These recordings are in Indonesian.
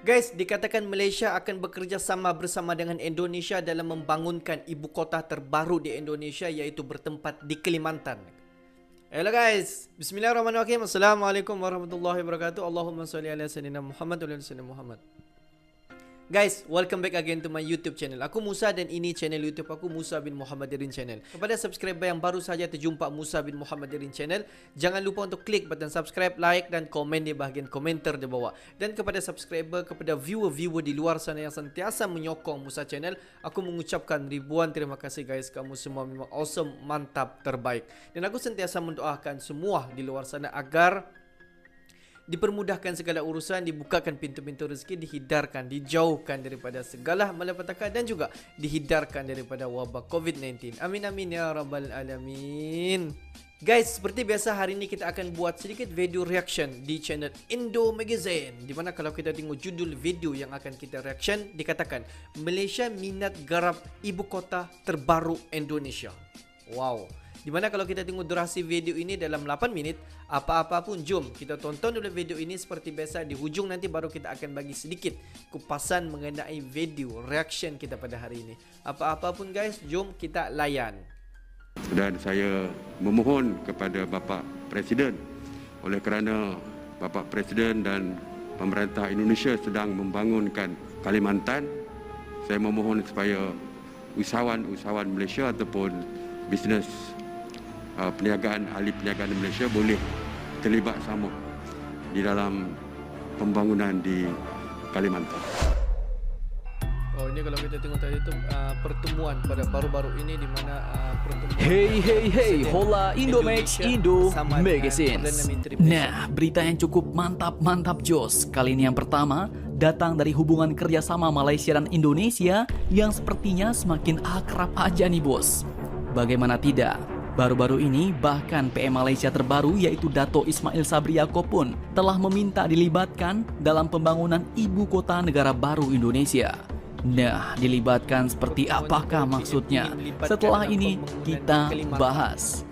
Guys, dikatakan Malaysia akan bekerja sama bersama dengan Indonesia dalam membangunkan ibu kota terbaru di Indonesia, iaitu bertempat di Kalimantan. Hello guys, bismillahirrahmanirrahim. Assalamualaikum warahmatullahi wabarakatuh. Allahumma salli ala sayyidina Muhammad wa ala sayyidina Muhammad. Guys, welcome back again to my YouTube channel. Aku Musa dan ini channel YouTube aku, Musa bin Muhammadirin Channel. Kepada subscriber yang baru saja terjumpa Musa bin Muhammadirin Channel, jangan lupa untuk klik button subscribe, like dan komen di bahagian komentar di bawah. Dan kepada subscriber, kepada viewer-viewer di luar sana yang sentiasa menyokong Musa Channel, aku mengucapkan ribuan terima kasih guys. Kamu semua memang awesome, mantap, terbaik. Dan aku sentiasa mendoakan semua di luar sana agar dipermudahkan segala urusan, dibukakan pintu-pintu rezeki, dihindarkan, dijauhkan daripada segala malapetaka dan juga dihindarkan daripada wabak COVID-19. Amin amin ya rabbal alamin. Guys, seperti biasa hari ini kita akan buat sedikit video reaction di channel Indo Magazine, di mana kalau kita tengok judul video yang akan kita reaction dikatakan Malaysia minat garap ibu kota terbaru Indonesia. Wow. Dimana kalau kita tengok durasi video ini dalam 8 minit, apa-apa pun jom kita tonton dulu video ini seperti biasa. Di hujung nanti baru kita akan bagi sedikit kupasan mengenai video reaction kita pada hari ini. Apa-apa pun guys, jom kita layan. Dan saya memohon kepada Bapak Presiden, oleh kerana Bapak Presiden dan pemerintah Indonesia sedang membangunkan Kalimantan, saya memohon supaya usahawan-usahawan Malaysia ataupun bisnes perniagaan, ahli perniagaan di Malaysia boleh terlibat sama di dalam pembangunan di Kalimantan. Oh, ini kalau kita tengok tadi itu pertemuan pada baru-baru ini di mana pertemuan. Hey, hola Indomax Indo Magazine. Nah, berita yang cukup mantap jos. Kali ini yang pertama datang dari hubungan kerjasama Malaysia dan Indonesia yang sepertinya semakin akrab aja nih bos. Bagaimana tidak? Baru-baru ini bahkan PM Malaysia terbaru yaitu Dato' Ismail Sabri Yaakob pun telah meminta dilibatkan dalam pembangunan ibu kota negara baru Indonesia. Nah, dilibatkan seperti apakah maksudnya? Setelah ini kita bahas.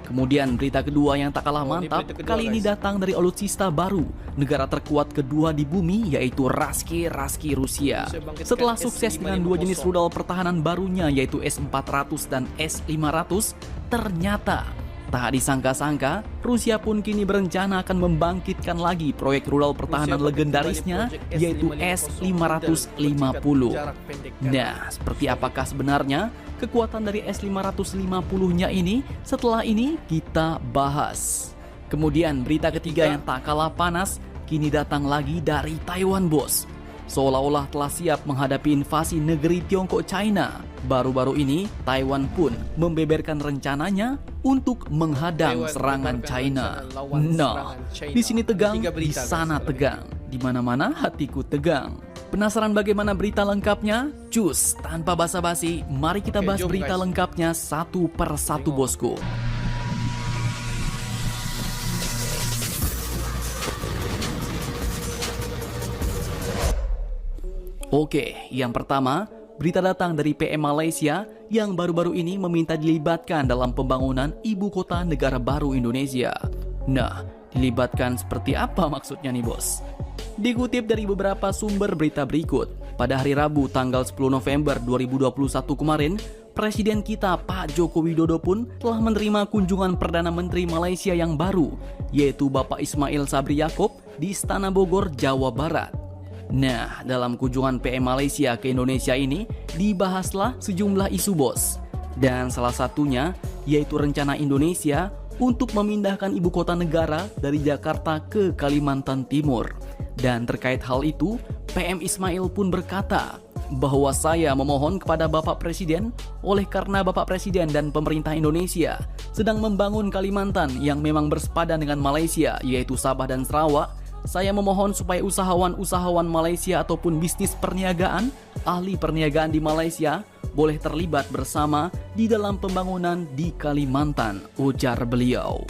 Kemudian berita kedua yang tak kalah mantap kali ini datang dari alutsista baru, negara terkuat kedua di bumi yaitu Raski Rusia. Setelah sukses dengan dua jenis rudal pertahanan barunya yaitu S-400 dan S-500, ternyata tak disangka-sangka Rusia pun kini berencana akan membangkitkan lagi proyek rudal pertahanan legendarisnya yaitu S-550. Nah, seperti apakah sebenarnya kekuatan dari S-550-nya ini? Setelah ini kita bahas. Kemudian berita ketiga yang tak kalah panas kini datang lagi dari Taiwan bos. Seolah-olah telah siap menghadapi invasi negeri Tiongkok China. Baru-baru ini Taiwan pun membeberkan rencananya untuk menghadang serangan China. Nah, di sini tegang, di sana tegang, di mana-mana hatiku tegang. Penasaran bagaimana berita lengkapnya? Cus, tanpa basa-basi, mari kita bahas berita lengkapnya satu per satu bosku. Oke, yang pertama, berita datang dari PM Malaysia yang baru-baru ini meminta dilibatkan dalam pembangunan ibu kota negara baru Indonesia. Nah, dilibatkan seperti apa maksudnya nih bos? Dikutip dari beberapa sumber berita berikut, pada hari Rabu tanggal 10 November 2021 kemarin, Presiden kita Pak Joko Widodo pun telah menerima kunjungan Perdana Menteri Malaysia yang baru, yaitu Bapak Ismail Sabri Yaakob di Istana Bogor, Jawa Barat. Nah, dalam kunjungan PM Malaysia ke Indonesia ini dibahaslah sejumlah isu bos. Dan salah satunya yaitu rencana Indonesia untuk memindahkan ibu kota negara dari Jakarta ke Kalimantan Timur. Dan terkait hal itu, PM Ismail pun berkata bahwa saya memohon kepada Bapak Presiden oleh karena Bapak Presiden dan pemerintah Indonesia sedang membangun Kalimantan yang memang bersepadan dengan Malaysia yaitu Sabah dan Sarawak. Saya memohon supaya usahawan-usahawan Malaysia ataupun bisnis perniagaan, ahli perniagaan di Malaysia boleh terlibat bersama di dalam pembangunan di Kalimantan, ujar beliau.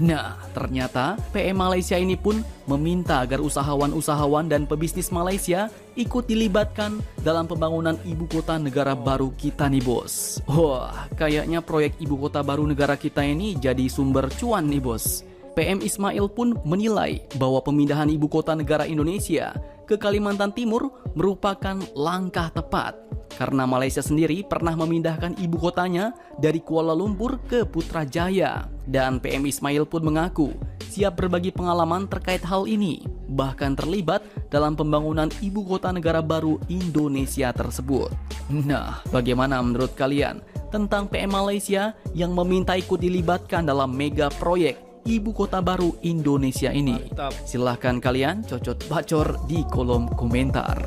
Nah, ternyata PM Malaysia ini pun meminta agar usahawan-usahawan dan pebisnis Malaysia ikut dilibatkan dalam pembangunan ibu kota negara baru kita nih bos. Wah, kayaknya proyek ibu kota baru negara kita ini jadi sumber cuan nih bos. PM Ismail pun menilai bahwa pemindahan ibu kota negara Indonesia ke Kalimantan Timur merupakan langkah tepat. Karena Malaysia sendiri pernah memindahkan ibu kotanya dari Kuala Lumpur ke Putrajaya. Dan PM Ismail pun mengaku siap berbagi pengalaman terkait hal ini, bahkan terlibat dalam pembangunan ibu kota negara baru Indonesia tersebut. Nah, bagaimana menurut kalian tentang PM Malaysia yang meminta ikut dilibatkan dalam mega proyek ibu kota baru Indonesia ini? Mantap. Silahkan kalian cocot bacor di kolom komentar.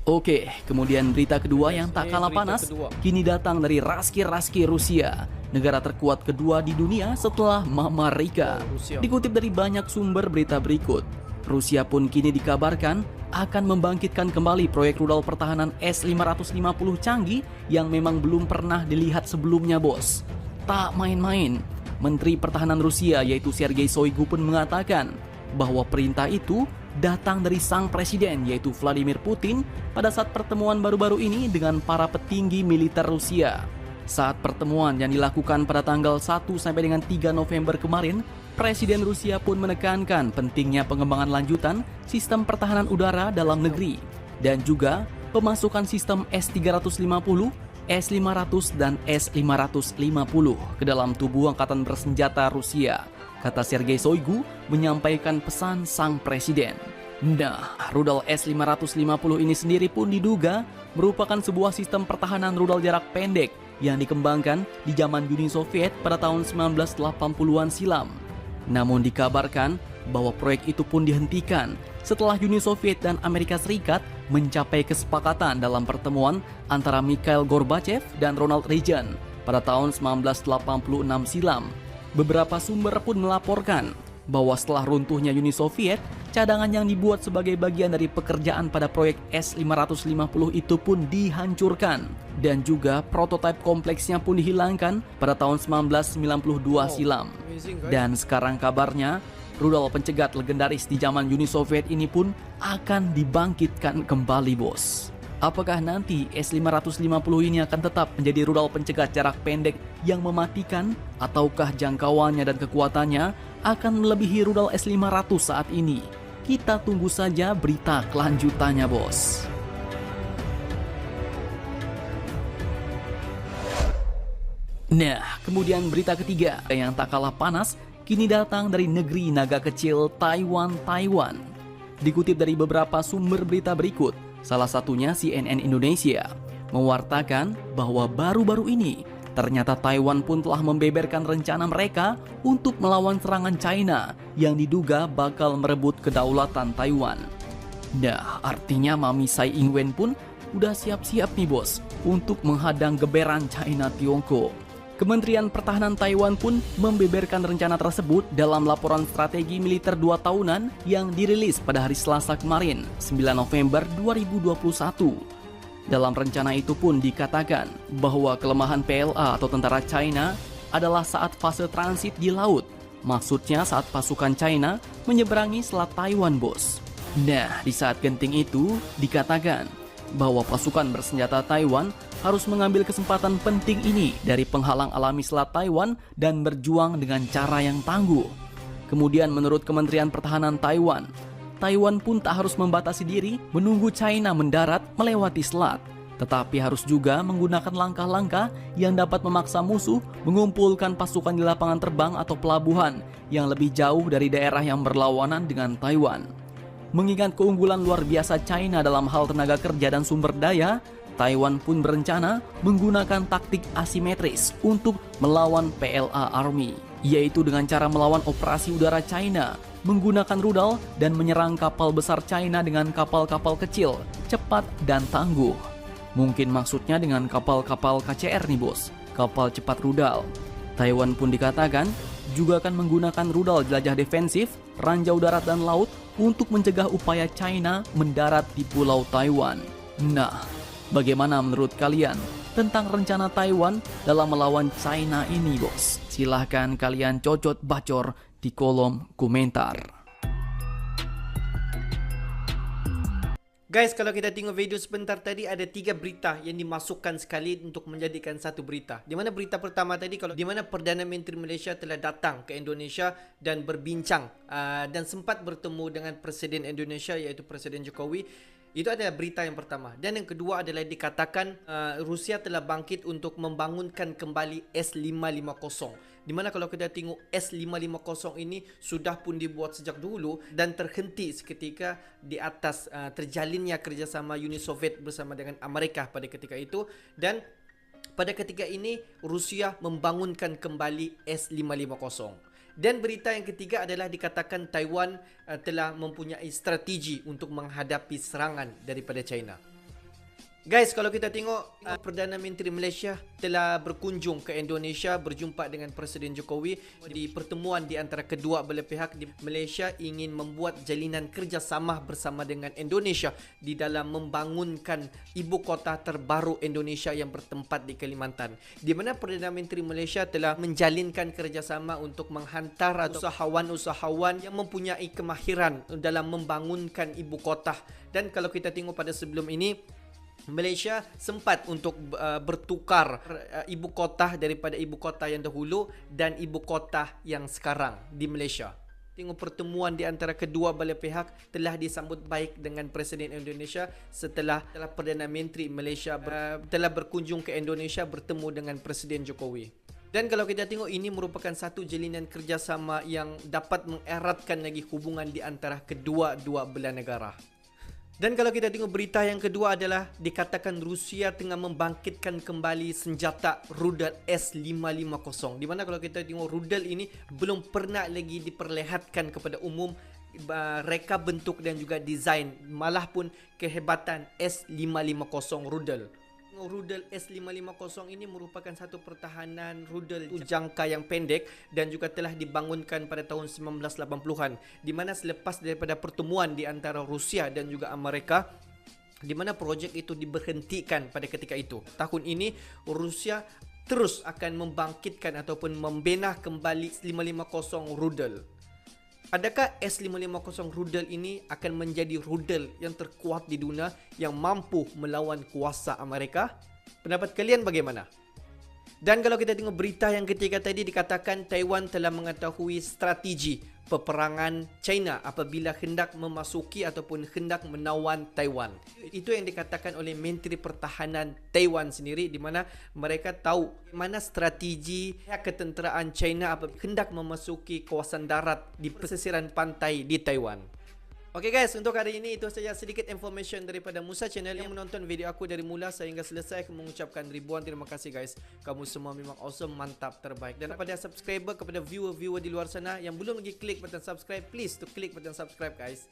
Oke, kemudian berita kedua yang tak kalah panas kini datang dari Raski Rusia, negara terkuat kedua di dunia setelah Mama Rika. Dikutip dari banyak sumber berita berikut, Rusia pun kini dikabarkan akan membangkitkan kembali proyek rudal pertahanan S-550 canggih yang memang belum pernah dilihat sebelumnya, bos. Tak main-main, Menteri Pertahanan Rusia yaitu Sergei Shoigu pun mengatakan bahwa perintah itu datang dari sang presiden yaitu Vladimir Putin pada saat pertemuan baru-baru ini dengan para petinggi militer Rusia. Saat pertemuan yang dilakukan pada tanggal 1 sampai dengan 3 November kemarin, Presiden Rusia pun menekankan pentingnya pengembangan lanjutan sistem pertahanan udara dalam negeri dan juga pemasukan sistem S-350, S-500 dan S-550 ke dalam tubuh angkatan bersenjata Rusia, kata Sergei Shoigu menyampaikan pesan sang presiden. Nah, rudal S-550 ini sendiri pun diduga merupakan sebuah sistem pertahanan rudal jarak pendek yang dikembangkan di zaman Uni Soviet pada tahun 1980-an silam. Namun dikabarkan bahwa proyek itu pun dihentikan setelah Uni Soviet dan Amerika Serikat mencapai kesepakatan dalam pertemuan antara Mikhail Gorbachev dan Ronald Reagan pada tahun 1986 silam. Beberapa sumber pun melaporkan bahwa setelah runtuhnya Uni Soviet, cadangan yang dibuat sebagai bagian dari pekerjaan pada proyek S-550 itu pun dihancurkan dan juga prototipe kompleksnya pun dihilangkan pada tahun 1992 silam. Dan sekarang kabarnya rudal pencegat legendaris di zaman Uni Soviet ini pun akan dibangkitkan kembali, bos. Apakah nanti S-550 ini akan tetap menjadi rudal pencegat jarak pendek yang mematikan, ataukah jangkauannya dan kekuatannya akan melebihi rudal S-500 saat ini? Kita tunggu saja berita kelanjutannya, bos. Nah, kemudian berita ketiga yang tak kalah panas kini datang dari negeri naga kecil Taiwan. Dikutip dari beberapa sumber berita berikut, salah satunya CNN Indonesia, mewartakan bahwa baru-baru ini ternyata Taiwan pun telah membeberkan rencana mereka untuk melawan serangan China yang diduga bakal merebut kedaulatan Taiwan. Nah, artinya Mami Tsai Ing-wen pun udah siap-siap nih, bos, untuk menghadang geberan China Tiongkok. Kementerian Pertahanan Taiwan pun membeberkan rencana tersebut dalam laporan strategi militer 2 tahunan yang dirilis pada hari Selasa kemarin, 9 November 2021. Dalam rencana itu pun dikatakan bahwa kelemahan PLA atau tentara China adalah saat fase transit di laut. Maksudnya saat pasukan China menyeberangi Selat Taiwan, bos. Nah, di saat genting itu dikatakan bahwa pasukan bersenjata Taiwan harus mengambil kesempatan penting ini dari penghalang alami Selat Taiwan dan berjuang dengan cara yang tangguh. Kemudian menurut Kementerian Pertahanan Taiwan, Taiwan pun tak harus membatasi diri menunggu China mendarat melewati selat, tetapi harus juga menggunakan langkah-langkah yang dapat memaksa musuh mengumpulkan pasukan di lapangan terbang atau pelabuhan yang lebih jauh dari daerah yang berlawanan dengan Taiwan. Mengingat keunggulan luar biasa China dalam hal tenaga kerja dan sumber daya, Taiwan pun berencana menggunakan taktik asimetris untuk melawan PLA Army, yaitu dengan cara melawan operasi udara China, menggunakan rudal dan menyerang kapal besar China dengan kapal-kapal kecil, cepat dan tangguh. Mungkin maksudnya dengan kapal-kapal KCR nih, bos, kapal cepat rudal. Taiwan pun dikatakan juga akan menggunakan rudal jelajah defensif, ranjau darat dan laut untuk mencegah upaya China mendarat di Pulau Taiwan. Nah, bagaimana menurut kalian tentang rencana Taiwan dalam melawan China ini, bos? Silahkan kalian cocot bacor di kolom komentar. Guys, kalau kita tengok video sebentar tadi, ada 3 berita yang dimasukkan sekali untuk menjadikan satu berita. Di mana berita pertama tadi, di mana Perdana Menteri Malaysia telah datang ke Indonesia dan berbincang dan sempat bertemu dengan Presiden Indonesia iaitu Presiden Jokowi. Itu adalah berita yang pertama. Dan yang kedua adalah dikatakan Rusia telah bangkit untuk membangunkan kembali S550. Di mana kalau kita tengok S550 ini sudah pun dibuat sejak dulu dan terhenti seketika di atas terjalinnya kerjasama Uni Soviet bersama dengan Amerika pada ketika itu. Dan pada ketika ini Rusia membangunkan kembali S550. Dan berita yang ketiga adalah dikatakan Taiwan telah mempunyai strategi untuk menghadapi serangan daripada China. Guys, kalau kita tengok Perdana Menteri Malaysia telah berkunjung ke Indonesia berjumpa dengan Presiden Jokowi. Di pertemuan di antara kedua belah pihak, Malaysia ingin membuat jalinan kerjasama bersama dengan Indonesia di dalam membangunkan ibu kota terbaru Indonesia yang bertempat di Kalimantan. Di mana Perdana Menteri Malaysia telah menjalinkan kerjasama untuk menghantar usahawan-usahawan yang mempunyai kemahiran dalam membangunkan ibu kota. Dan kalau kita tengok pada sebelum ini, Malaysia sempat untuk bertukar ibu kota daripada ibu kota yang dahulu dan ibu kota yang sekarang di Malaysia. Tengok pertemuan di antara kedua belah pihak telah disambut baik dengan Presiden Indonesia setelah Perdana Menteri Malaysia telah berkunjung ke Indonesia bertemu dengan Presiden Jokowi. Dan kalau kita tengok, ini merupakan satu jalinan kerjasama yang dapat mengeratkan lagi hubungan di antara kedua-dua belah negara. Dan kalau kita tengok berita yang kedua adalah dikatakan Rusia tengah membangkitkan kembali senjata rudal S550. Di mana kalau kita tengok rudal ini belum pernah lagi diperlihatkan kepada umum reka bentuk dan juga desain, malah pun kehebatan S550 rudal. Rudal S550 ini merupakan satu pertahanan rudal jangka yang pendek dan juga telah dibangunkan pada tahun 1980-an, di mana selepas daripada pertemuan di antara Rusia dan juga Amerika, di mana projek itu diberhentikan pada ketika itu. Tahun ini Rusia terus akan membangkitkan ataupun membina kembali S550 rudal. Adakah S550 rudal ini akan menjadi rudal yang terkuat di dunia yang mampu melawan kuasa Amerika? Pendapat kalian bagaimana? Dan kalau kita tengok berita yang ketiga tadi, dikatakan Taiwan telah mengetahui strategi peperangan China apabila hendak memasuki ataupun hendak menawan Taiwan. Itu yang dikatakan oleh Menteri Pertahanan Taiwan sendiri, di mana mereka tahu mana strategi ketenteraan China apabila hendak memasuki kawasan darat di pesisiran pantai di Taiwan. Oke guys, untuk hari ini itu saja sedikit information daripada Musa Channel. Yang menonton video aku dari mula sehingga selesai, aku mengucapkan ribuan terima kasih guys. Kamu semua memang awesome, mantap, terbaik. Dan kepada subscriber, kepada viewer-viewer di luar sana yang belum lagi klik button subscribe, please to klik button subscribe guys.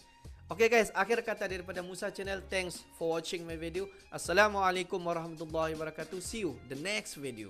Oke guys, akhir kata daripada Musa Channel. Thanks for watching my video. Assalamualaikum warahmatullahi wabarakatuh. See you the next video.